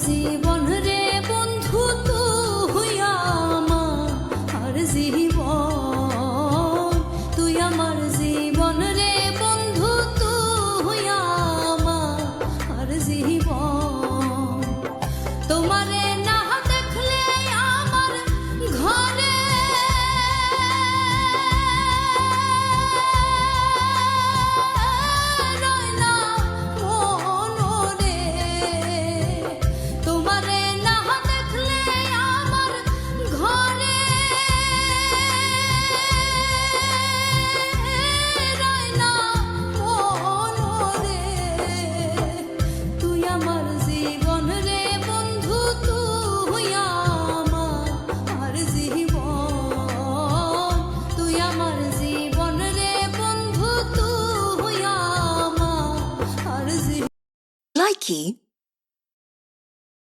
জীবন রে বন্ধু তুই আমার জীবন, তুই আমার জীবন রে বন্ধু তুই আমার জীবন। তোমারে না দেখলে আমার ঘরে রয় না মন রে, তোমারে না দেখলে আমার ঘরে রয় না মন রে। তুই আমার জীবন রে বন্ধু তুই আমার জীবন, তুই আমার জীবন রে বন্ধু তুই আমার জীবন। Likey